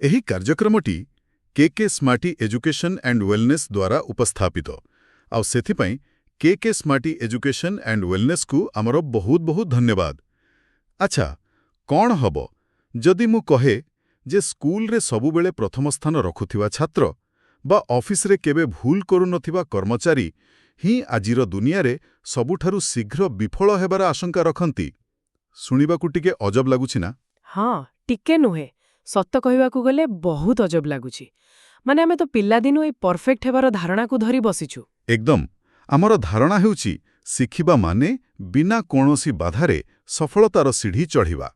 ଏହି କାର୍ଯ୍ୟକ୍ରମଟି କେ ସ୍ମାର୍ଟି education and wellness ଦ୍ୱାରା ଉପସ୍ଥାପିତ ଆଉ ସେଥିପାଇଁ କେ ସ୍ମାର୍ଟି ଏଜୁକେସନ୍ ଆଣ୍ଡ ୱେଲନେସ୍କୁ ଆମର ବହୁତ ବହୁତ ଧନ୍ୟବାଦ। ଆଚ୍ଛା, କ'ଣ ହବ ଯଦି ମୁଁ କହେ ଯେ ସ୍କୁଲରେ ସବୁବେଳେ ପ୍ରଥମ ସ୍ଥାନ ରଖୁଥିବା ଛାତ୍ର ବା ଅଫିସରେ କେବେ ଭୁଲ କରୁନଥିବା କର୍ମଚାରୀ ହିଁ ଆଜିର ଦୁନିଆରେ ସବୁଠାରୁ ଶୀଘ୍ର ବିଫଳ ହେବାର ଆଶଙ୍କା ରଖନ୍ତି? ଶୁଣିବାକୁ ଟିକେ ଅଜବ ଲାଗୁଛି ନା? ହଁ, ଟିକେ ନୁହେଁ, ସତ କହିବାକୁ ଗଲେ ବହୁତ ଅଜବ ଲାଗୁଛି। ମାନେ ଆମେ ତ ପିଲାଦିନୁ ଏଇ ପରଫେକ୍ଟ ହେବାର ଧାରଣାକୁ ଧରି ବସିଛୁ। ଏକଦମ। ଆମର ଧାରଣା ହେଉଛି ଶିଖିବା ମାନେ ବିନା କୌଣସି ବାଧାରେ ସଫଳତାର ସିଢ଼ି ଚଢ଼ିବା।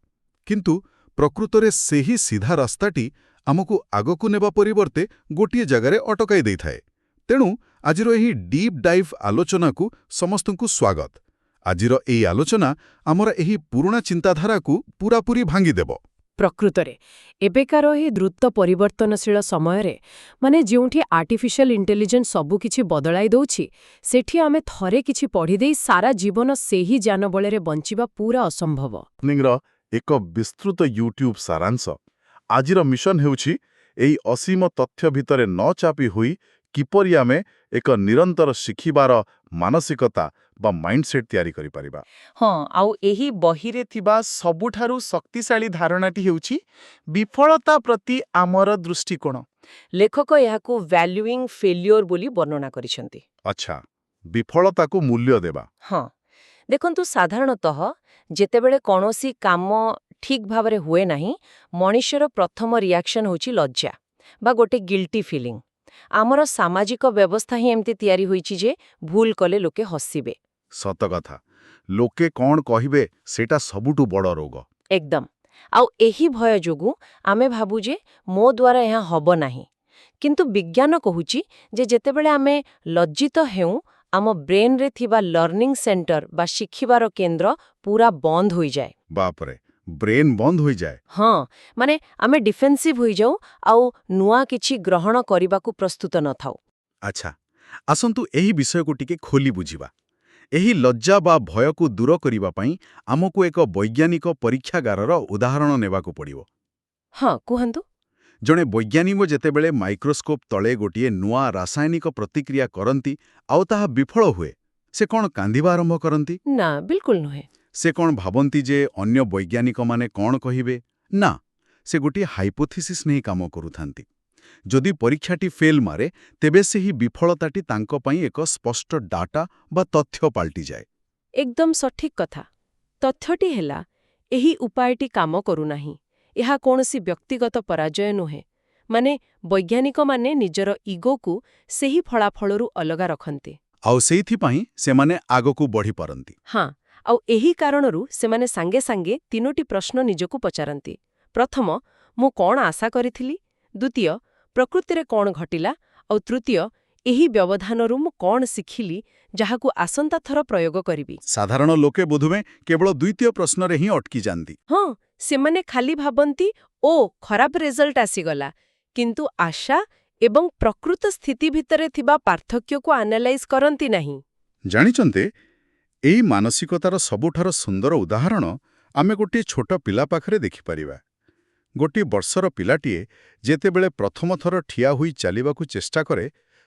କିନ୍ତୁ ପ୍ରକୃତରେ ସେହି ସିଧା ରାସ୍ତାଟି ଆମକୁ ଆଗକୁ ନେବା ପରିବର୍ତ୍ତେ ଗୋଟିଏ ଜାଗାରେ ଅଟକାଇ ଦେଇଥାଏ। ତେଣୁ ଆଜିର ଏହି ଡିପ୍ ଡାଇଭ୍ ଆଲୋଚନାକୁ ସମସ୍ତଙ୍କୁ ସ୍ୱାଗତ। ଆଜିର ଏହି ଆଲୋଚନା ଆମର ଏହି ପୁରୁଣା ଚିନ୍ତାଧାରାକୁ ପୂରାପୂରି ଭାଙ୍ଗିଦେବ। ପ୍ରକୃତରେ ଏବେକାର ଏହି ଦ୍ରୁତ ପରିବର୍ତ୍ତନଶୀଳ ସମୟରେ, ମାନେ ଯେଉଁଠି ଆର୍ଟିଫିସିଆଲ ଇଣ୍ଟେଲିଜେନ୍ସ ସବୁକିଛି ବଦଳାଇ ଦେଉଛି, ସେଠି ଆମେ ଥରେ କିଛି ପଢ଼ିଦେଇ ସାରା ଜୀବନ ସେହି ଜ୍ଞାନ ବଳରେ ବଞ୍ଚିବା ପୁରା ଅସମ୍ଭବ। ର ଏକ ବିସ୍ତୃତ ୟୁଟ୍ୟୁବ୍ ସାରାଂଶ। ଆଜିର ମିଶନ ହେଉଛି ଏହି ଅସୀମ ତଥ୍ୟ ଭିତରେ ନ ଚାପି ହୋଇ କିପରି ଆମେ ଏକ ନିରନ୍ତର ଶିଖିବାର ମାନସିକତା ବା ମାଇଣ୍ଡସେଟ୍ ତିଆରି କରିପାରିବା। ହଁ, ଆଉ ଏହି ବହିରେ ଥିବା ସବୁଠାରୁ ଶକ୍ତିଶାଳୀ ଧାରଣାଟି ହେଉଛି ବିଫଳତା ପ୍ରତି ଆମର ଦୃଷ୍ଟିକୋଣ। ଲେଖକ ଏହାକୁ ଭ୍ୟାଲ୍ୟୁଇଂ ଫେଲ୍ୟୁର ବୋଲି ବର୍ଣ୍ଣନା କରିଛନ୍ତି। ଆଚ୍ଛା, ବିଫଳତାକୁ ମୂଲ୍ୟ ଦେବା। ହଁ, ଦେଖନ୍ତୁ, ସାଧାରଣତଃ ଯେତେବେଳେ କୌଣସି କାମ ଠିକ୍ ଭାବରେ ହୁଏ ନାହିଁ, ମଣିଷର ପ୍ରଥମ ରିଆକ୍ସନ୍ ହେଉଛି ଲଜ୍ଜା ବା ଗୋଟେ ଗିଲ୍ଟି ଫିଲିଂ। ଆମର ସାମାଜିକ ବ୍ୟବସ୍ଥା ହିଁ ଏମିତି ତିଆରି ହୋଇଛି ଯେ ଭୁଲ କଲେ ଲୋକେ ହସିବେ। ସତ କଥା, ଲୋକେ କ'ଣ କହିବେ ସେଇଟା ସବୁଠୁ ବଡ଼ ରୋଗ। ଏକଦମ। ଆଉ ଏହି ଭୟ ଯୋଗୁଁ ଆମେ ଭାବୁ ଯେ ମୋ ଦ୍ୱାରା ଏହା ହବ ନାହିଁ। କିନ୍ତୁ ବିଜ୍ଞାନ କହୁଛି ଯେ ଯେତେବେଳେ ଆମେ ଲଜ୍ଜିତ ହେଉଁ, ଆମ ବ୍ରେନ୍ରେ ଥିବା ଲର୍ଣ୍ଣିଂ ସେଣ୍ଟର ବା ଶିଖିବାର କେନ୍ଦ୍ର ପୁରା ବନ୍ଦ ହୋଇଯାଏ। ବାପରେ, ବ୍ରେନ୍ ବନ୍ଦ ହୋଇଯାଏ? ହଁ, ମାନେ ଆମେ ଡିଫେନ୍ସିଭ୍ ହୋଇଯାଉ ଆଉ ନୂଆ କିଛି ଗ୍ରହଣ କରିବାକୁ ପ୍ରସ୍ତୁତ ନଥାଉ। ଆଚ୍ଛା, ଆସନ୍ତୁ ଏହି ବିଷୟକୁ ଟିକେ ଖୋଲି ବୁଝିବା। ଏହି ଲଜ୍ଜା ବା ଭୟକୁ ଦୂର କରିବା ପାଇଁ ଆମକୁ ଏକ ବୈଜ୍ଞାନିକ ପରୀକ୍ଷାଗାରର ଉଦାହରଣ ନେବାକୁ ପଡ଼ିବ। ହଁ, କୁହନ୍ତୁ। ଜଣେ ବୈଜ୍ଞାନିକ ଯେତେବେଳେ ମାଇକ୍ରୋସ୍କୋପ୍ ତଳେ ଗୋଟିଏ ନୂଆ ରାସାୟନିକ ପ୍ରତିକ୍ରିୟା କରନ୍ତି ଆଉ ତାହା ବିଫଳ ହୁଏ, ସେ କ'ଣ କାନ୍ଦିବା ଆରମ୍ଭ କରନ୍ତି? ନା, ବିଲକୁଲ ନୁହେଁ। ସେ କ'ଣ ଭାବନ୍ତି ଯେ ଅନ୍ୟ ବୈଜ୍ଞାନିକମାନେ କ'ଣ କହିବେ? ନା, ସେ ଗୋଟିଏ ହାଇପୋଥିସିସ୍ ନେଇ କାମ କରୁଥାନ୍ତି। ଯଦି ପରୀକ୍ଷାଟି ଫେଲ୍ ମାରେ, ତେବେ ସେହି ବିଫଳତାଟି ତାଙ୍କ ପାଇଁ ଏକ ସ୍ପଷ୍ଟ ଡାଟା ବା ତଥ୍ୟ ପାଲଟିଯାଏ। ଏକଦମ ସଠିକ୍ କଥା। ତଥ୍ୟଟି ହେଲା, ଏହି ଉପାୟଟି କାମ କରୁନାହିଁ। ଏହା କୌଣସି ବ୍ୟକ୍ତିଗତ ପରାଜୟ ନୁହେଁ। ମାନେ ବୈଜ୍ଞାନିକମାନେ ନିଜର ଇଗୋକୁ ସେହି ଫଳାଫଳରୁ ଅଲଗା ରଖନ୍ତି। ଆଉ ସେଇଥିପାଇଁ ସେମାନେ ଆଗକୁ ବଢ଼ିପାରନ୍ତି। ହଁ, ଆଉ ଏହି କାରଣରୁ ସେମାନେ ସାଙ୍ଗେ ସାଙ୍ଗେ 3ଟି ପ୍ରଶ୍ନ ନିଜକୁ ପଚାରନ୍ତି। ପ୍ରଥମ, ମୁଁ କ'ଣ ଆଶା କରିଥିଲି? ଦ୍ୱିତୀୟ, ପ୍ରକୃତିରେ କ'ଣ ଘଟିଲା? ଆଉ ତୃତୀୟ, ଏହି ବ୍ୟବଧାନରୁ ମୁଁ କ'ଣ ଶିଖିଲି ଯାହାକୁ ଆସନ୍ତା ଥର ପ୍ରୟୋଗ କରିବି? ସାଧାରଣ ଲୋକେ ବୋଧହୁଏ କେବଳ ଦ୍ୱିତୀୟ ପ୍ରଶ୍ନରେ ହିଁ ଅଟକି ଯାଆନ୍ତି। ହଁ, ସେମାନେ ଖାଲି ଭାବନ୍ତି, ଓ ଖରାପ ରେଜଲ୍ଟ ଆସିଗଲା, କିନ୍ତୁ ଆଶା ଏବଂ ପ୍ରକୃତ ସ୍ଥିତି ଭିତରେ ଥିବା ପାର୍ଥକ୍ୟକୁ ଆନାଲାଇଜ୍ କରନ୍ତି ନାହିଁ। ଜାଣିଛନ୍ତି, ଏହି ମାନସିକତାର ସବୁଠାରୁ ସୁନ୍ଦର ଉଦାହରଣ ଆମେ ଗୋଟିଏ ଛୋଟ ପିଲା ପାଖରେ ଦେଖିପାରିବା। ଗୋଟିଏ ବର୍ଷର ପିଲାଟିଏ ଯେତେବେଳେ ପ୍ରଥମ ଥର ଠିଆ ହୋଇ ଚାଲିବାକୁ ଚେଷ୍ଟା କରେ,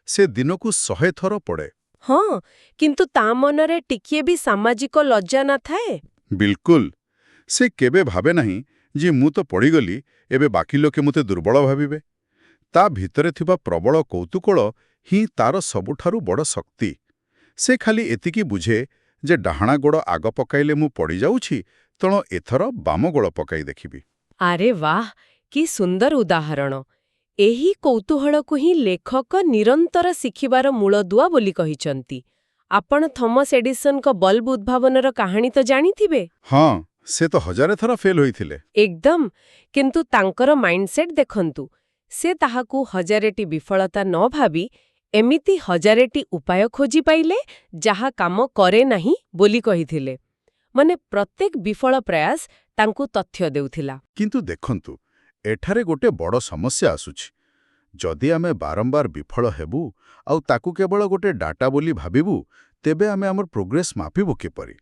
ସେ ଦିନକୁ 100 ଥର ପଡ଼େ। ହଁ, କିନ୍ତୁ ତା ମନରେ ଟିକିଏ ବି ସାମାଜିକ ଲଜ୍ଜା ନଥାଏ। ବିଲକୁଲ। ସେ କେବେ ଭାବେ ନାହିଁ ଯେ ମୁଁ ତ ପଡ଼ିଗଲି, ଏବେ ବାକି ଲୋକେ ମୋତେ ଦୁର୍ବଳ ଭାବିବେ। ତା ଭିତରେ ଥିବା ପ୍ରବଳ କୌତୁକଳ ହିଁ ତାର ସବୁଠାରୁ ବଡ଼ ଶକ୍ତି। ସେ ଖାଲି ଏତିକି ବୁଝେ ଯେ ଡାହାଣା ଗୋଡ଼ ଆଗ ପକାଇଲେ ମୁଁ ପଡ଼ିଯାଉଛି, ତେଣୁ ଏଥର ବାମ ଗୋଡ଼ ପକାଇ ଦେଖିବି। ଆରେ ବାଃ, କି ସୁନ୍ଦର ଉଦାହରଣ! ଏହି କୌତୂହଳକୁ ହିଁ ଲେଖକ ନିରନ୍ତର ଶିଖିବାର ମୂଳଦୁଆ ବୋଲି କହିଛନ୍ତି। ଆପଣ ଥମସ୍ ଏଡିସନଙ୍କ ବଲ୍ବ ଉଦ୍ଭାବନର କାହାଣୀ ତ ଜାଣିଥିବେ? ହଁ, ସେ ତ 1000 ଥର ଫେଲ୍ ହୋଇଥିଲେ। ଏକଦମ। କିନ୍ତୁ ତାଙ୍କର ମାଇଣ୍ଡସେଟ୍ ଦେଖନ୍ତୁ। ସେ ତାହାକୁ 1000ଟି ବିଫଳତା ନ ଭାବି ଏମିତି 1000ଟି ଉପାୟ ଖୋଜି ପାଇଲେ ଯାହା କାମ କରେ ନାହିଁ ବୋଲି କହିଥିଲେ। ମାନେ ପ୍ରତ୍ୟେକ ବିଫଳ ପ୍ରୟାସ ତାଙ୍କୁ ତଥ୍ୟ ଦେଉଥିଲା। କିନ୍ତୁ ଦେଖନ୍ତୁ, ଏଠାରେ ଗୋଟେ ବଡ଼ ସମସ୍ୟା ଆସୁଛି। ଯଦି ଆମେ ବାରମ୍ବାର ବିଫଳ ହେବୁ ଆଉ ତାକୁ କେବଳ ଗୋଟେ ଡାଟା ବୋଲି ଭାବିବୁ, ତେବେ ଆମେ ଆମର ପ୍ରୋଗ୍ରେସ୍ ମାପିବୁ କିପରି?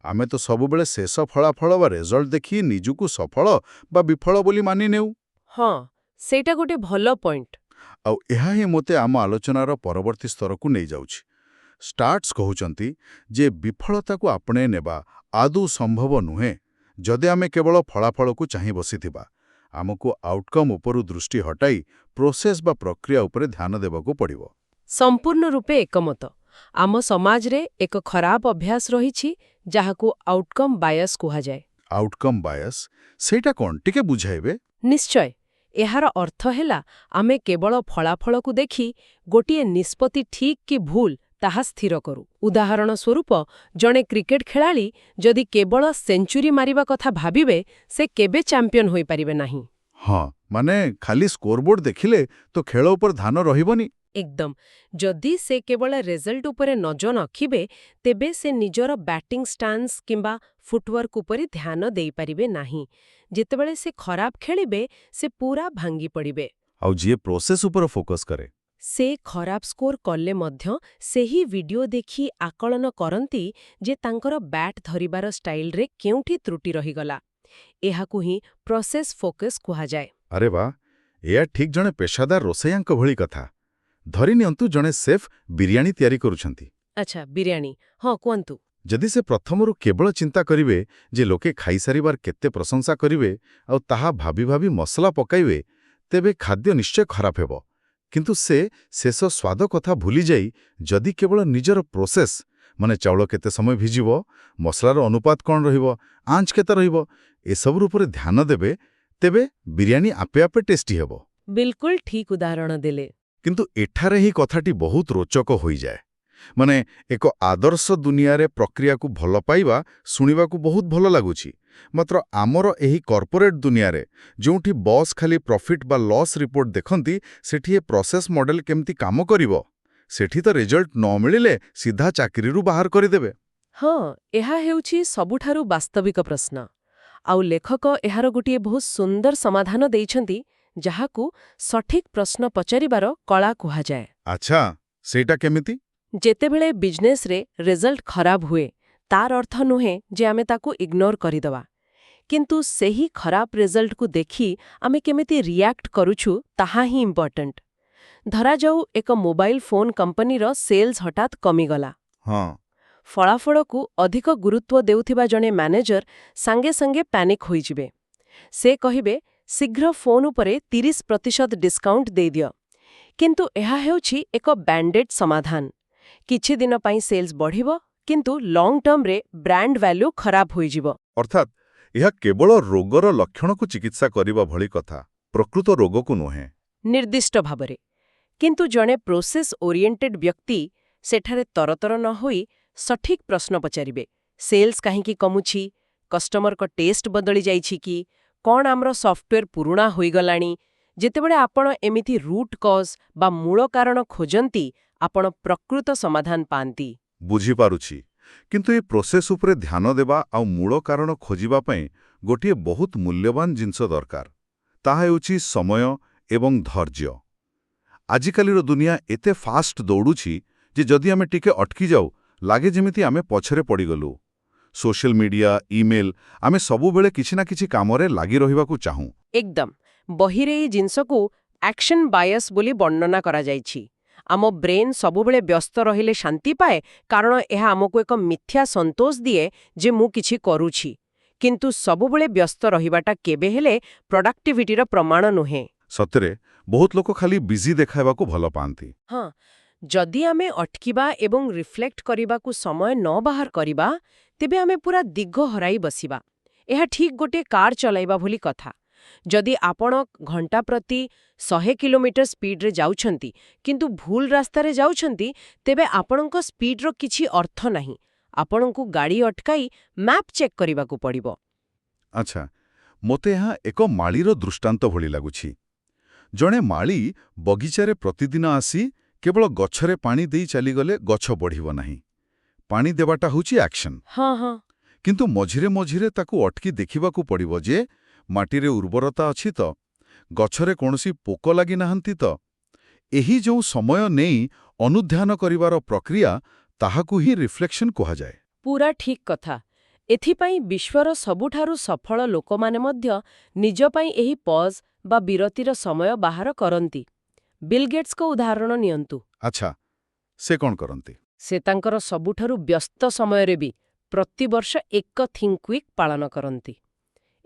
ଆମେ ତ ସବୁବେଳେ ଶେଷ ଫଳାଫଳ ବା ରେଜଲ୍ଟ ଦେଖି ନିଜକୁ ସଫଳ ବା ବିଫଳ ବୋଲି ମାନି ନେଉ। ହଁ, ସେଇଟା ଗୋଟେ ଭଲ ପଏଣ୍ଟ। ଆଉ ଏହା ହିଁ ମୋତେ ଆମ ଆଲୋଚନାର ପରବର୍ତ୍ତୀ ସ୍ତରକୁ ନେଇଯାଉଛି। ଷ୍ଟାର୍ଟସ୍ କହୁଛନ୍ତି ଯେ ବିଫଳତାକୁ ଆପଣେଇ ନେବା ଆଦୌ ସମ୍ଭବ ନୁହେଁ ଯଦି ଆମେ କେବଳ ଫଳାଫଳକୁ ଚାହିଁ ବସିଥିବା। ଆମକୁ ଆଉଟକମ୍ ଉପରୁ ଦୃଷ୍ଟି ହଟାଇ ପ୍ରୋସେସ୍ ବା ପ୍ରକ୍ରିୟା ଉପରେ ଧ୍ୟାନ ଦେବାକୁ ପଡ଼ିବ। ସମ୍ପୂର୍ଣ୍ଣ ରୂପେ ଏକମତ। ଆମ ସମାଜରେ ଏକ ଖରାପ ଅଭ୍ୟାସ ରହିଛି ଯାହାକୁ ଆଉଟକମ୍ ବାୟସ୍ କୁହାଯାଏ। ଆଉଟକମ୍ ବାୟସ୍ ସେଇଟା କ'ଣ ଟିକେ ବୁଝାଇବେ? ନିଶ୍ଚୟ। ଏହାର ଅର୍ଥ ହେଲା ଆମେ କେବଳ ଫଳାଫଳକୁ ଦେଖି ଗୋଟିଏ ନିଷ୍ପତ୍ତି ଠିକ୍ କି ଭୁଲ ତାହା ସ୍ଥିର କରୁ। ଉଦାହରଣ ସ୍ୱରୂପ, ଜଣେ କ୍ରିକେଟ ଖେଳାଳି ଯଦି କେବଳ ସେଞ୍ଚୁରୀ ମାରିବା କଥା ଭାବିବେ, ସେ କେବେ ଚାମ୍ପିୟନ ହୋଇପାରିବେ ନାହିଁ। ହଁ, ମାନେ ଖାଲି ସ୍କୋରବୋର୍ଡ ଦେଖିଲେ ତ ଖେଳ ଉପରେ ଧ୍ୟାନ ରହିବନି। ଏକଦମ। ଯଦି ସେ କେବଳ ରେଜଲ୍ଟ ଉପରେ ନଜର ରଖିବେ, ତେବେ ସେ ନିଜର ବ୍ୟାଟିଂ ଷ୍ଟାନ୍ସ କିମ୍ବା ଫୁଟୱାର୍କ ଉପରେ ଧ୍ୟାନ ଦେଇପାରିବେ ନାହିଁ। ଯେତେବେଳେ ସେ ଖରାପ ଖେଳିବେ, ସେ ପୁରା ଭାଙ୍ଗି ପଡ଼ିବେ। ଆଉ ଯିଏ ପ୍ରୋସେସ୍ ଉପରେ ଫୋକସ୍ କରେ, ସେ ଖରାପ ସ୍କୋର କଲେ ମଧ୍ୟ ସେହି ଭିଡିଓ ଦେଖି ଆକଳନ କରନ୍ତି ଯେ ତାଙ୍କର ବ୍ୟାଟ୍ ଧରିବାର ଷ୍ଟାଇଲରେ କେଉଁଠି ତ୍ରୁଟି ରହିଗଲା। ଏହାକୁ ହିଁ ପ୍ରୋସେସ୍ ଫୋକସ୍ କୁହାଯାଏ। ଆରେ ବା, ଏୟା ଠିକ୍ ଜଣେ ପେଶାଦାର ରୋଷେଇୟାଙ୍କ ଭଳି କଥା। ଧରିନିଅନ୍ତୁ ଜଣେ ସେଫ୍ ବିରିୟାନୀ ତିଆରି କରୁଛନ୍ତି। ଆଚ୍ଛା, ବିରିୟାନୀ। ହଁ, କୁହନ୍ତୁ। ଯଦି ସେ ପ୍ରଥମରୁ କେବଳ ଚିନ୍ତା କରିବେ ଯେ ଲୋକେ ଖାଇସାରିବାର କେତେ ପ୍ରଶଂସା କରିବେ ଆଉ ତାହା ଭାବି ଭାବି ମସଲା ପକାଇବେ, ତେବେ ଖାଦ୍ୟ ନିଶ୍ଚୟ ଖରାପ ହେବ। କିନ୍ତୁ ସେ ଶେଷ ସ୍ୱାଦ କଥା ଭୁଲିଯାଇ ଯଦି କେବଳ ନିଜର ପ୍ରୋସେସ୍, ମାନେ ଚାଉଳ କେତେ ସମୟ ଭିଜିବ, ମସଲାର ଅନୁପାତ କ'ଣ ରହିବ, ଆଞ୍ଚ କେତେ ରହିବ, ଏସବୁ ଉପରେ ଧ୍ୟାନ ଦେବେ, ତେବେ ବିରିୟାନୀ ଆପେ ଆପେ ଟେଷ୍ଟି ହେବ। ବିଲକୁଲ ଠିକ୍ ଉଦାହରଣ ଦେଲେ। କିନ୍ତୁ ଏଠାରେ ହିଁ କଥାଟି ବହୁତ ରୋଚକ ହୋଇଯାଏ। ମାନେ ଏକ ଆଦର୍ଶ ଦୁନିଆରେ ପ୍ରକ୍ରିୟାକୁ ଭଲ ପାଇବା ଶୁଣିବାକୁ ବହୁତ ଭଲ ଲାଗୁଛି। ମାତ୍ର ଆମର ଏହି କର୍ପୋରେଟ୍ ଦୁନିଆରେ, ଯେଉଁଠି ବସ୍ ଖାଲି ପ୍ରଫିଟ୍ ବା ଲସ୍ ରିପୋର୍ଟ ଦେଖନ୍ତି, ସେଠି ଏ ପ୍ରୋସେସ୍ ମଡେଲ କେମିତି କାମ କରିବ? ସେଠି ତ ରେଜଲ୍ଟ ନ ମିଳିଲେ ସିଧା ଚାକିରିରୁ ବାହାର କରିଦେବେ। ହଁ, ଏହା ହେଉଛି ସବୁଠାରୁ ବାସ୍ତବିକ ପ୍ରଶ୍ନ। ଆଉ ଲେଖକ ଏହାର ଗୋଟିଏ ବହୁତ ସୁନ୍ଦର ସମାଧାନ ଦେଇଛନ୍ତି, ଯାହାକୁ ସଠିକ୍ ପ୍ରଶ୍ନ ପଚାରିବାର କଳା କୁହାଯାଏ। ଆଚ୍ଛା, ସେଇଟା କେମିତି? ଯେତେବେଳେ ବିଜନେସ୍ରେ ରେଜଲ୍ଟ ଖରାପ ହୁଏ, ତାର ଅର୍ଥ ନୁହେଁ ଯେ ଆମେ ତାକୁ ଇଗ୍ନୋର କରିଦେବା। କିନ୍ତୁ ସେହି ଖରାପ ରେଜଲ୍ଟକୁ ଦେଖି ଆମେ କେମିତି ରିଆକ୍ଟ କରୁଛୁ, ତାହା ହିଁ ଇମ୍ପର୍ଟାଣ୍ଟ। ଧରାଯାଉ ଏକ ମୋବାଇଲ ଫୋନ୍ କମ୍ପାନୀର ସେଲ୍ସ ହଠାତ୍ କମିଗଲା। ହଁ, ଫଳାଫଳକୁ ଅଧିକ ଗୁରୁତ୍ୱ ଦେଉଥିବା ଜଣେ ମ୍ୟାନେଜର ସାଙ୍ଗେ ସାଙ୍ଗେ ପ୍ୟାନିକ୍ ହୋଇଯିବେ। ସେ କହିବେ, ଶୀଘ୍ର ଫୋନ୍ ଉପରେ 30% ଡିସ୍କାଉଣ୍ଟ ଦେଇଦିଅ। କିନ୍ତୁ ଏହା ହେଉଛି ଏକ ବ୍ୟାଣ୍ଡେଡ୍ ସମାଧାନ। କିଛି ଦିନ ପାଇଁ ସେଲ୍ସ ବଢ଼ିବ, କିନ୍ତୁ ଲଙ୍ଗ୍ ଟର୍ମରେ ବ୍ରାଣ୍ଡ ଭ୍ୟାଲ୍ୟୁ ଖରାପ ହୋଇଯିବ। ଅର୍ଥାତ୍ ଏହା କେବଳ ରୋଗର ଲକ୍ଷଣକୁ ଚିକିତ୍ସା କରିବା ଭଳି କଥା, ପ୍ରକୃତ ରୋଗକୁ ନୁହେଁ। ନିର୍ଦ୍ଦିଷ୍ଟ ଭାବରେ। କିନ୍ତୁ ଜଣେ ପ୍ରୋସେସ୍ ଓରିଏଣ୍ଟେଡ୍ ବ୍ୟକ୍ତି ସେଠାରେ ତରତର ନ ହୋଇ ସଠିକ୍ ପ୍ରଶ୍ନ ପଚାରିବେ। ସେଲ୍ସ କାହିଁକି କମୁଛି? କଷ୍ଟମରଙ୍କ ଟେଷ୍ଟ ବଦଳି ଯାଇଛି କି? କ'ଣ ଆମର ସଫ୍ଟୱେର୍ ପୁରୁଣା ହୋଇଗଲାଣି? ଯେତେବେଳେ ଆପଣ ଏମିତି ରୁଟ୍ କଜ୍ ବା ମୂଳ କାରଣ ଖୋଜନ୍ତି, ଆପଣ ପ୍ରକୃତ ସମାଧାନ ପାଆନ୍ତି। ବୁଝିପାରୁଛି। କିନ୍ତୁ ଏ ପ୍ରୋସେସ୍ ଉପରେ ଧ୍ୟାନ ଦେବା ଆଉ ମୂଳ କାରଣ ଖୋଜିବା ପାଇଁ ଗୋଟିଏ ବହୁତ ମୂଲ୍ୟବାନ ଜିନିଷ ଦରକାର। ତାହା ହେଉଛି ସମୟ ଏବଂ ଧୈର୍ଯ୍ୟ। ଆଜିକାଲିର ଦୁନିଆ ଏତେ ଫାଷ୍ଟ ଦୌଡ଼ୁଛି ଯେ ଯଦି ଆମେ ଟିକେ ଅଟକି ଯାଉ, ଲାଗେ ଯେମିତି ଆମେ ପଛରେ ପଡ଼ିଗଲୁ। ସୋସିଆଲ ମିଡିଆ, ଇମେଲ୍, ଆମେ ସବୁବେଳେ କିଛି ନା କିଛି କାମରେ ଲାଗି ରହିବାକୁ ଚାହୁଁ। ଏକଦମ। ବହିରେ ଏହି ଜିନିଷକୁ ଆକ୍ସନ୍ ବାୟସ୍ ବୋଲି ବର୍ଣ୍ଣନା କରାଯାଇଛି। ଆମ ବ୍ରେନ୍ ସବୁବେଳେ ବ୍ୟସ୍ତ ରହିଲେ ଶାନ୍ତି ପାଏ, କାରଣ ଏହା ଆମକୁ ଏକ ମିଥ୍ୟା ସନ୍ତୋଷ ଦିଏ ଯେ ମୁଁ କିଛି କରୁଛି। କିନ୍ତୁ ସବୁବେଳେ ବ୍ୟସ୍ତ ରହିବାଟା କେବେ ହେଲେ ପ୍ରଡକ୍ଟିଭିଟିର ପ୍ରମାଣ ନୁହେଁ। ସତରେ, ବହୁତ ଲୋକ ଖାଲି ବିଜି ଦେଖାଇବାକୁ ଭଲ ପାଆନ୍ତି। ହଁ, ଯଦି ଆମେ ଅଟକିବା ଏବଂ ରିଫ୍ଲେକ୍ଟ କରିବାକୁ ସମୟ ନ ବାହାର କରିବା, ତେବେ ଆମେ ପୁରା ଦିଗ ହରାଇ ବସିବା। ଏହା ଠିକ୍ ଗୋଟିଏ କାର୍ ଚଲାଇବା ଭଳି କଥା। ଯଦି ଆପଣ ଘଣ୍ଟା ପ୍ରତି 100 କିଲୋମିଟର ସ୍ପିଡ୍ରେ ଯାଉଛନ୍ତି, କିନ୍ତୁ ଭୁଲ ରାସ୍ତାରେ ଯାଉଛନ୍ତି, ତେବେ ଆପଣଙ୍କ ସ୍ପିଡ୍ର କିଛି ଅର୍ଥ ନାହିଁ। ଆପଣଙ୍କୁ ଗାଡ଼ି ଅଟକାଇ ମ୍ୟାପ୍ ଚେକ୍ କରିବାକୁ ପଡ଼ିବ। ଆଚ୍ଛା, ମୋତେ ଏହା ଏକ ମାଳିର ଦୃଷ୍ଟାନ୍ତ ଭଳି ଲାଗୁଛି। ଜଣେ ମାଳି ବଗିଚାରେ ପ୍ରତିଦିନ ଆସି କେବଳ ଗଛରେ ପାଣି ଦେଇ ଚାଲିଗଲେ ଗଛ ବଢ଼ିବ ନାହିଁ। ପାଣି ଦେବାଟା ହେଉଛି ଆକ୍ସନ୍। ହଁ ହଁ। କିନ୍ତୁ ମଝିରେ ମଝିରେ ତାକୁ ଅଟକି ଦେଖିବାକୁ ପଡ଼ିବ ଯେ ମାଟିରେ ଉର୍ବରତା ଅଛି ତ, ଗଛରେ କୌଣସି ପୋକ ଲାଗିନାହାନ୍ତି ତ। ଏହି ଯେଉଁ ସମୟ ନେଇ ଅନୁଧ୍ୟାନ କରିବାର ପ୍ରକ୍ରିୟା, ତାହାକୁ ହିଁ ରିଫ୍ଲେକ୍ସନ୍ କୁହାଯାଏ। ପୁରା ଠିକ୍ କଥା। ଏଥିପାଇଁ ବିଶ୍ୱର ସବୁଠାରୁ ସଫଳ ଲୋକମାନେ ମଧ୍ୟ ନିଜ ପାଇଁ ଏହି ପଜ୍ ବା ବିରତିର ସମୟ ବାହାର କରନ୍ତି। ବିଲ୍ ଗେଟ୍ସଙ୍କ ଉଦାହରଣ ନିଅନ୍ତୁ। ଆଚ୍ଛା, ସେ କ'ଣ କରନ୍ତି? ସେ ତାଙ୍କର ସବୁଠାରୁ ବ୍ୟସ୍ତ ସମୟରେ ବି ପ୍ରତିବର୍ଷ ଏକ ଥିଙ୍କ୍ ୱିକ୍ ପାଳନ କରନ୍ତି।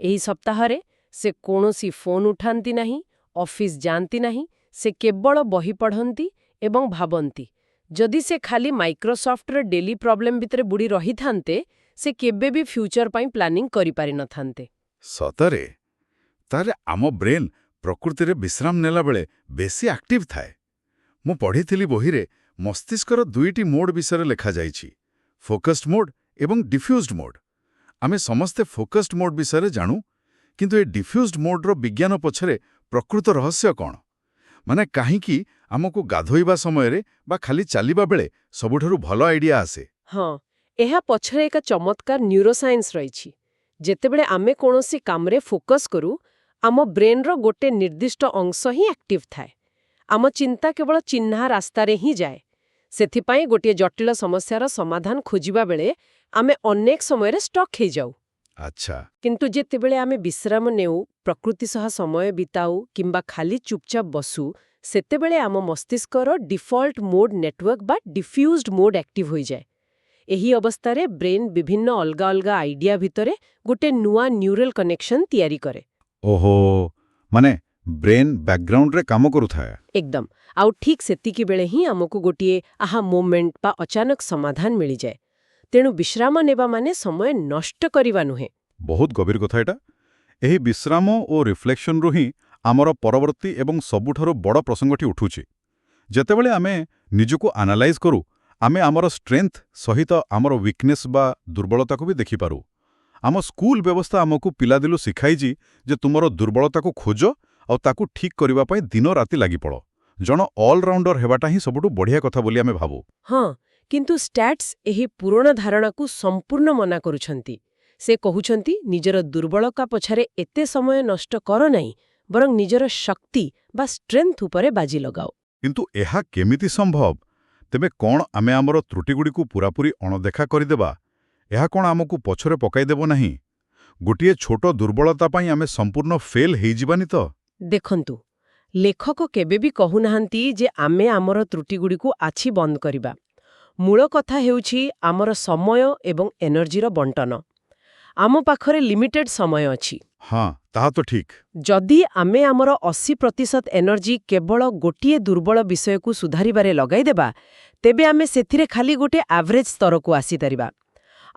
ଏହି ସପ୍ତାହରେ ସେ କୌଣସି ଫୋନ୍ ଉଠାନ୍ତି ନାହିଁ, ଅଫିସ୍ ଯାଆନ୍ତି ନାହିଁ, ସେ କେବଳ ବହି ପଢ଼ନ୍ତି ଏବଂ ଭାବନ୍ତି। ଯଦି ସେ ଖାଲି ମାଇକ୍ରୋସଫ୍ଟର ଡେଲି ପ୍ରୋବ୍ଲେମ୍ ଭିତରେ ବୁଡ଼ି ରହିଥାନ୍ତେ, ସେ କେବେ ବି ଫ୍ୟୁଚର ପାଇଁ ପ୍ଲାନିଂ କରିପାରିନଥାନ୍ତେ। ସତରେ? ତାହେଲେ ଆମ ବ୍ରେନ୍ ପ୍ରକୃତିରେ ବିଶ୍ରାମ ନେଲାବେଳେ ବେଶୀ ଆକ୍ଟିଭ୍ ଥାଏ। ମୁଁ ପଢ଼ିଥିଲି ବହିରେ ମସ୍ତିଷ୍କର 2ଟି ମୋଡ୍ ବିଷୟରେ ଲେଖାଯାଇଛି, ଫୋକସ୍ଡ ମୋଡ୍ ଏବଂ ଡିଫ୍ୟୁଜ୍ଡ ମୋଡ୍। ଆମେ ସମସ୍ତେ ଫୋକସ୍ଡ ମୋଡ୍ ବିଷୟରେ ଜାଣୁ, କିନ୍ତୁ ଏ ଡିଫ୍ୟୁଜ୍ଡ ମୋଡ୍ର ବିଜ୍ଞାନ ପଛରେ ପ୍ରକୃତ ରହସ୍ୟ କ'ଣ? ମାନେ କାହିଁକି ଆମକୁ ଗାଧୋଇବା ସମୟରେ ବା ଖାଲି ଚାଲିବା ବେଳେ ସବୁଠାରୁ ଭଲ ଆଇଡିଆ ଆସେ? ହଁ, ଏହା ପଛରେ ଏକ ଚମତ୍କାର ନ୍ୟୁରୋସାଇନ୍ସ ରହିଛି। ଯେତେବେଳେ ଆମେ କୌଣସି କାମରେ ଫୋକସ୍ କରୁ, ଆମ ବ୍ରେନ୍ର ଗୋଟେ ନିର୍ଦ୍ଦିଷ୍ଟ ଅଂଶ ହିଁ ଆକ୍ଟିଭ୍ ଥାଏ। ଆମ ଚିନ୍ତା କେବଳ ଚିହ୍ନା ରାସ୍ତାରେ ହିଁ ଯାଏ। ସେଥିପାଇଁ ଗୋଟିଏ ଜଟିଳ ସମସ୍ୟାର ସମାଧାନ ଖୋଜିବା ବେଳେ ଆମେ ଅନେକ ସମୟରେ ଷ୍ଟକ୍ ହେଇଯାଉ। ଆଚ୍ଛା, କିନ୍ତୁ ଯେତେବେଳେ ଆମେ ବିଶ୍ରାମ ନେଉ, ପ୍ରକୃତି ସହ ସମୟ ବିତାଉ କିମ୍ବା ଖାଲି ଚୁପଚାପ ବସୁ, ସେତେବେଳେ ଆମ ମସ୍ତିଷ୍କର ଡିଫଲ୍ଟ ମୋଡ୍ ନେଟୱାର୍କ ବା ଡିଫ୍ୟୁଜ୍ଡ ମୋଡ୍ ଆକ୍ଟିଭ୍ ହୋଇଯାଏ। ଏହି ଅବସ୍ଥାରେ ବ୍ରେନ୍ ବିଭିନ୍ନ ଅଲଗା ଅଲଗା ଆଇଡିଆ ଭିତରେ ଗୋଟେ ନୂଆ ନ୍ୟୁରାଲ୍ କନେକ୍ସନ୍ ତିଆରି କରେ। ଓହୋ, ମାନେ ବ୍ରେନ୍ ବ୍ୟାକ୍ଗ୍ରାଉଣ୍ଡରେ କାମ କରୁଥାଏ। ଏକଦମ। ଆଉ ଠିକ୍ ସେତିକି ବେଳେ ହିଁ ଆମକୁ ଗୋଟିଏ ଆହା ମୋମେଣ୍ଟ ବା ଅଚାନକ ସମାଧାନ ମିଳିଯାଏ। ତେଣୁ ବିଶ୍ରାମ ନେବା ମାନେ ସମୟ ନଷ୍ଟ କରିବା ନୁହେଁ। ବହୁତ ଗଭୀର କଥା ଏଇଟା। ଏହି ବିଶ୍ରାମ ଓ ରିଫ୍ଲେକ୍ସନରୁ ହିଁ ଆମର ପରବର୍ତ୍ତୀ ଏବଂ ସବୁଠାରୁ ବଡ଼ ପ୍ରସଙ୍ଗଟି ଉଠୁଛି। ଯେତେବେଳେ ଆମେ ନିଜକୁ ଆନାଲାଇଜ୍ କରୁ, ଆମେ ଆମର ଷ୍ଟ୍ରେଂଥ୍ ସହିତ ଆମର ୱିକ୍ନେସ୍ ବା ଦୁର୍ବଳତାକୁ ବି ଦେଖିପାରୁ। ଆମ ସ୍କୁଲ ବ୍ୟବସ୍ଥା ଆମକୁ ପିଲାଦିଲୁ ଶିଖାଇଛି ଯେ ତୁମର ଦୁର୍ବଳତାକୁ ଖୋଜ ଆଉ ତାକୁ ଠିକ୍ କରିବା ପାଇଁ ଦିନ ରାତି ଲାଗିପଡ଼। ଜଣେ ଅଲରାଉଣ୍ଡର ହେବାଟା ହିଁ ସବୁଠୁ ବଢ଼ିଆ କଥା ବୋଲି ଆମେ ଭାବୁ। ହଁ, କିନ୍ତୁ ଷ୍ଟାଟ୍ସ ଏହି ପୁରୁଣା ଧାରଣାକୁ ସମ୍ପୂର୍ଣ୍ଣ ମନା କରୁଛନ୍ତି। ସେ କହୁଛନ୍ତି ନିଜର ଦୁର୍ବଳତା ପଛରେ ଏତେ ସମୟ ନଷ୍ଟ କର ନାହିଁ, ବରଂ ନିଜର ଶକ୍ତି ବା ଷ୍ଟ୍ରେଂଥ୍ ଉପରେ ବାଜି ଲଗାଅ। କିନ୍ତୁ ଏହା କେମିତି ସମ୍ଭବ? ତେବେ କ'ଣ ଆମେ ଆମର ତ୍ରୁଟିଗୁଡ଼ିକୁ ପୂରାପୂରି ଅଣଦେଖା କରିଦେବା? ଏହା କ'ଣ ଆମକୁ ପଛରେ ପକାଇଦେବ ନାହିଁ? ଗୋଟିଏ ଛୋଟ ଦୁର୍ବଳତା ପାଇଁ ଆମେ ସମ୍ପୂର୍ଣ୍ଣ ଫେଲ୍ ହେଇଯିବାନି ତ? ଦେଖନ୍ତୁ, ଲେଖକ କେବେ ବି କହୁନାହାନ୍ତି ଯେ ଆମେ ଆମର ତ୍ରୁଟିଗୁଡ଼ିକୁ ଆଛି ବନ୍ଦ କରିବା। ମୂଳ କଥା ହେଉଛି ଆମର ସମୟ ଏବଂ ଏନର୍ଜିର ବଣ୍ଟନ। ଆମ ପାଖରେ ଲିମିଟେଡ୍ ସମୟ ଅଛି। ହଁ, ତାହା ତ ଠିକ୍। ଯଦି ଆମେ ଆମର 80% ଏନର୍ଜି କେବଳ ଗୋଟିଏ ଦୁର୍ବଳ ବିଷୟକୁ ସୁଧାରିବାରେ ଲଗାଇଦେବା, ତେବେ ଆମେ ସେଥିରେ ଖାଲି ଗୋଟେ ଆଭରେଜ୍ ସ୍ତରକୁ ଆସିପାରିବା।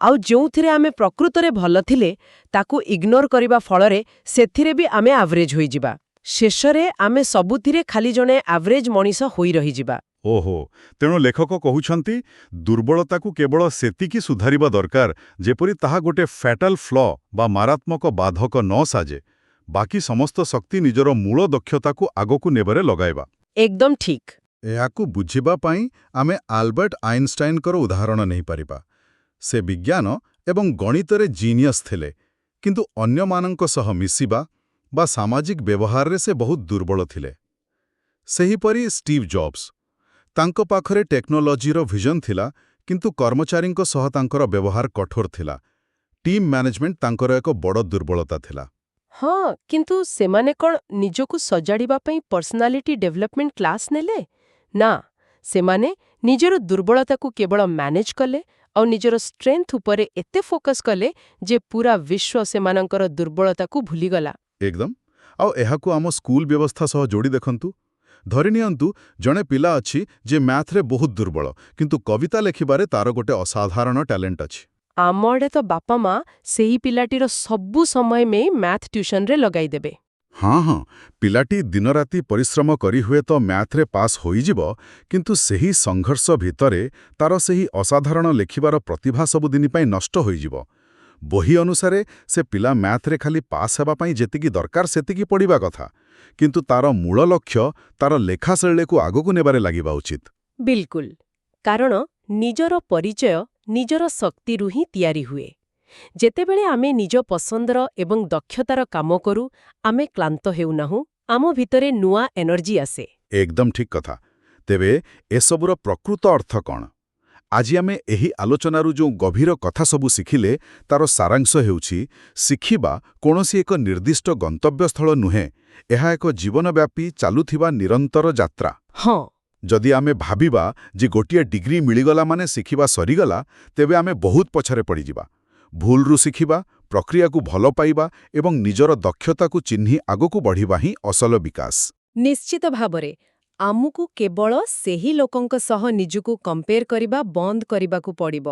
ଆଉ ଯେଉଁଥିରେ ଆମେ ପ୍ରକୃତରେ ଭଲ ଥିଲେ, ତାକୁ ଇଗ୍ନୋର କରିବା ଫଳରେ ସେଥିରେ ବି ଆମେ ଆଭରେଜ୍ ହୋଇଯିବା। ଶେଷରେ ଆମେ ସବୁଥିରେ ଖାଲି ଜଣେ ଆଭରେଜ୍ ମଣିଷ ହୋଇ ରହିଯିବା। ଓହୋ, ତେଣୁ ଲେଖକ କହୁଛନ୍ତି ଦୁର୍ବଳତାକୁ କେବଳ ସେତିକି ସୁଧାରିବା ଦରକାର ଯେପରି ତାହା ଗୋଟେ ଫ୍ୟାଟାଲ୍ ଫ୍ଲ ବା ମାରାତ୍ମକ ବାଧକ ନ ସାଜେ। ବାକି ସମସ୍ତ ଶକ୍ତି ନିଜର ମୂଳ ଦକ୍ଷତାକୁ ଆଗକୁ ନେବାରେ ଲଗାଇବା। ଏକଦମ ଠିକ୍। ଏହାକୁ ବୁଝିବା ପାଇଁ ଆମେ ଆଲବର୍ଟ ଆଇନଷ୍ଟାଇନଙ୍କର ଉଦାହରଣ ନେଇପାରିବା। ସେ ବିଜ୍ଞାନ ଏବଂ ଗଣିତରେ ଜିନିୟସ୍ ଥିଲେ, କିନ୍ତୁ ଅନ୍ୟମାନଙ୍କ ସହ ମିଶିବା ବା ସାମାଜିକ ବ୍ୟବହାରରେ ସେ ବହୁତ ଦୁର୍ବଳ ଥିଲେ। ସେହିପରି ଷ୍ଟିଭ୍ ଜବ୍ସ, ତାଙ୍କ ପାଖରେ ଟେକ୍ନୋଲୋଜିର ଭିଜନ ଥିଲା, କିନ୍ତୁ କର୍ମଚାରୀଙ୍କ ସହ ତାଙ୍କର ବ୍ୟବହାର କଠୋର ଥିଲା। ଟିମ୍ ମ୍ୟାନେଜମେଣ୍ଟ ତାଙ୍କର ଏକ ବଡ଼ ଦୁର୍ବଳତା ଥିଲା। ହଁ, କିନ୍ତୁ ସେମାନେ କ'ଣ ନିଜକୁ ସଜାଡ଼ିବା ପାଇଁ ପର୍ସନାଲିଟି ଡେଭଲପମେଣ୍ଟ କ୍ଲାସ୍ ନେଲେ? ନା, ସେମାନେ ନିଜର ଦୁର୍ବଳତାକୁ କେବଳ ମ୍ୟାନେଜ୍ କଲେ ଆଉ ନିଜର ଷ୍ଟ୍ରେଂଥ୍ ଉପରେ ଏତେ ଫୋକସ୍ କଲେ ଯେ ପୁରା ବିଶ୍ୱ ସେମାନଙ୍କର ଦୁର୍ବଳତାକୁ ଭୁଲିଗଲା। ଏକଦମ। ଆଉ ଏହାକୁ ଆମ ସ୍କୁଲ ବ୍ୟବସ୍ଥା ସହ ଯୋଡ଼ି ଦେଖନ୍ତୁ। ଧରିନିଅନ୍ତୁ, ଜଣେ ପିଲା ଅଛି ଯେ ମ୍ୟାଥରେ ବହୁତ ଦୁର୍ବଳ, କିନ୍ତୁ କବିତା ଲେଖିବାରେ ତାର ଗୋଟେ ଅସାଧାରଣ ଟ୍ୟାଲେଣ୍ଟ ଅଛି। ଆମ ଆଡ଼େ ତ ବାପା ମା ସେହି ପିଲାଟିର ସବୁ ସମୟ ନେଇ ମ୍ୟାଥ୍ ଟ୍ୟୁସନରେ ଲଗାଇଦେବେ। ହଁ, ପିଲାଟି ଦିନରାତି ପରିଶ୍ରମ କରି ହୁଏତ ମ୍ୟାଥରେ ପାସ୍ ହୋଇଯିବ, କିନ୍ତୁ ସେହି ସଂଘର୍ଷ ଭିତରେ ତାର ସେହି ଅସାଧାରଣ ଲେଖିବାର ପ୍ରତିଭା ସବୁଦିନ ପାଇଁ ନଷ୍ଟ ହୋଇଯିବ। ବହି ଅନୁସାରେ ସେ ପିଲା ମ୍ୟାଥରେ ଖାଲି ପାସ୍ ହେବା ପାଇଁ ଯେତିକି ଦରକାର ସେତିକି ପଢ଼ିବା କଥା, କିନ୍ତୁ ତାର ମୂଳ ଲକ୍ଷ୍ୟ ତାର ଲେଖାଶୈଳୀକୁ ଆଗକୁ ନେବାରେ ଲାଗିବା ଉଚିତ। ବିଲକୁଲ। କାରଣ ନିଜର ପରିଚୟ ନିଜର ଶକ୍ତିରୁ ହିଁ ତିଆରି ହୁଏ। ଯେତେବେଳେ ଆମେ ନିଜ ପସନ୍ଦର ଏବଂ ଦକ୍ଷତାର କାମ କରୁ, ଆମେ କ୍ଳାନ୍ତ ହେଉନାହୁଁ, ଆମ ଭିତରେ ନୂଆ ଏନର୍ଜି ଆସେ। ଏକଦମ ଠିକ୍ କଥା। ତେବେ ଏସବୁର ପ୍ରକୃତ ଅର୍ଥ କ'ଣ? ଆଜି ଆମେ ଏହି ଆଲୋଚନାରୁ ଯେଉଁ ଗଭୀର କଥା ସବୁ ଶିଖିଲେ ତାର ସାରାଂଶ ହେଉଛି ଶିଖିବା କୌଣସି ଏକ ନିର୍ଦ୍ଦିଷ୍ଟ ଗନ୍ତବ୍ୟସ୍ଥଳ ନୁହେଁ, ଏହା ଏକ ଜୀବନବ୍ୟାପୀ ଚାଲୁଥିବା ନିରନ୍ତର ଯାତ୍ରା। ହଁ, ଯଦି ଆମେ ଭାବିବା ଯେ ଗୋଟିଏ ଡିଗ୍ରୀ ମିଳିଗଲା ମାନେ ଶିଖିବା ସରିଗଲା, ତେବେ ଆମେ ବହୁତ ପଛରେ ପଡ଼ିଯିବା। ଭୁଲରୁ ଶିଖିବା, ପ୍ରକ୍ରିୟାକୁ ଭଲ ପାଇବା ଏବଂ ନିଜର ଦକ୍ଷତାକୁ ଚିହ୍ନି ଆଗକୁ ବଢ଼ିବା ହିଁ ଅସଲ ବିକାଶ। ନିଶ୍ଚିତ ଭାବରେ ଆମକୁ କେବଳ ସେହି ଲୋକଙ୍କ ସହ ନିଜକୁ କମ୍ପେୟାର କରିବା ବନ୍ଦ କରିବାକୁ ପଡ଼ିବ।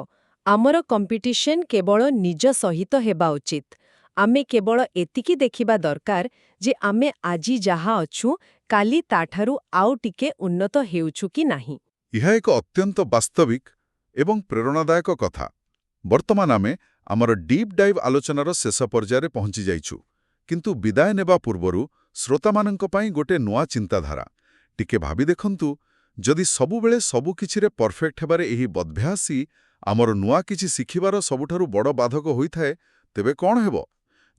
ଆମର କମ୍ପିଟିସନ୍ କେବଳ ନିଜ ସହିତ ହେବା ଉଚିତ। ଆମେ କେବଳ ଏତିକି ଦେଖିବା ଦରକାର ଯେ ଆମେ ଆଜି ଯାହା ଅଛୁ କାଲି ତାଠାରୁ ଆଉ ଟିକେ ଉନ୍ନତ ହେଉଛୁ କି ନାହିଁ। ଏହା ଏକ ଅତ୍ୟନ୍ତ ବାସ୍ତବିକ ଏବଂ ପ୍ରେରଣାଦାୟକ କଥା। ବର୍ତ୍ତମାନ ଆମେ ଆମର ଡିପ୍ ଡାଇଭ୍ ଆଲୋଚନାର ଶେଷ ପର୍ଯ୍ୟାୟରେ ପହଞ୍ଚି ଯାଇଛୁ। କିନ୍ତୁ ବିଦାୟ ନେବା ପୂର୍ବରୁ ଶ୍ରୋତାମାନଙ୍କ ପାଇଁ ଗୋଟେ ନୂଆ ଚିନ୍ତାଧାରା। ଟିକେ ଭାବି ଦେଖନ୍ତୁ, ଯଦି ସବୁବେଳେ ସବୁକିଛିରେ ପରଫେକ୍ଟ ହେବାରେ ଏହି ବଦ୍ଭ୍ୟାସୀ ଆମର ନୂଆ କିଛି ଶିଖିବାର ସବୁଠାରୁ ବଡ଼ ବାଧକ ହୋଇଥାଏ, ତେବେ କ'ଣ ହେବ?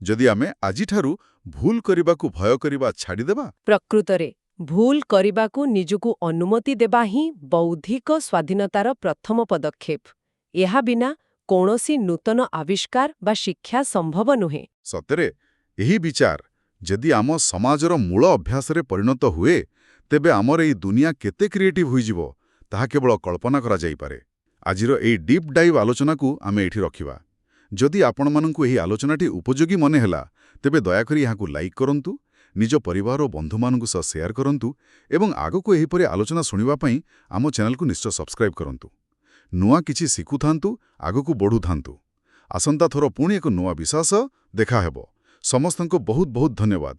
ଯଦି ଆମେ ଆଜିଠାରୁ ଭୁଲ କରିବାକୁ ଭୟ କରିବା ଛାଡ଼ିଦେବା? ପ୍ରକୃତରେ ଭୁଲ କରିବାକୁ ନିଜକୁ ଅନୁମତି ଦେବା ହିଁ ବୌଦ୍ଧିକ ସ୍ୱାଧୀନତାର ପ୍ରଥମ ପଦକ୍ଷେପ। ଏହା ବିନା କୌଣସି ନୂତନ ଆବିଷ୍କାର ବା ଶିକ୍ଷା ସମ୍ଭବ ନୁହେଁ। ସତରେ ଏହି ବିଚାର ଯଦି ଆମ ସମାଜର ମୂଳ ଅଭ୍ୟାସରେ ପରିଣତ ହୁଏ, ତେବେ ଆମର ଏହି ଦୁନିଆ କେତେ କ୍ରିଏଟିଭ୍ ହୋଇଯିବ, ତାହା କେବଳ କଳ୍ପନା କରାଯାଇପାରେ। ଆଜିର ଏହି ଡିପ୍ ଡାଇଭ୍ ଆଲୋଚନାକୁ ଆମେ ଏଠି ରଖିବା। ଯଦି ଆପଣମାନଙ୍କୁ ଏହି ଆଲୋଚନାଟି ଉପଯୋଗୀ ମନେ ହେଲା, ତେବେ ଦୟାକରି ଏହାକୁ ଲାଇକ୍ କରନ୍ତୁ, ନିଜ ପରିବାର ଓ ବନ୍ଧୁମାନଙ୍କ ସହ ସେୟାର କରନ୍ତୁ ଏବଂ ଆଗକୁ ଏହିପରି ଆଲୋଚନା ଶୁଣିବା ପାଇଁ ଆମ ଚ୍ୟାନେଲକୁ ନିଶ୍ଚୟ ସବସ୍କ୍ରାଇବ୍ କରନ୍ତୁ। ନୂଆ କିଛି ଶିଖୁଥାନ୍ତୁ, ଆଗକୁ ବଢ଼ୁଥାନ୍ତୁ। ଆସନ୍ତା ଥର ପୁଣି ଏକ ନୂଆ ବିଷୟ ସହ ଦେଖାହେବ। ସମସ୍ତଙ୍କୁ ବହୁତ ବହୁତ ଧନ୍ୟବାଦ।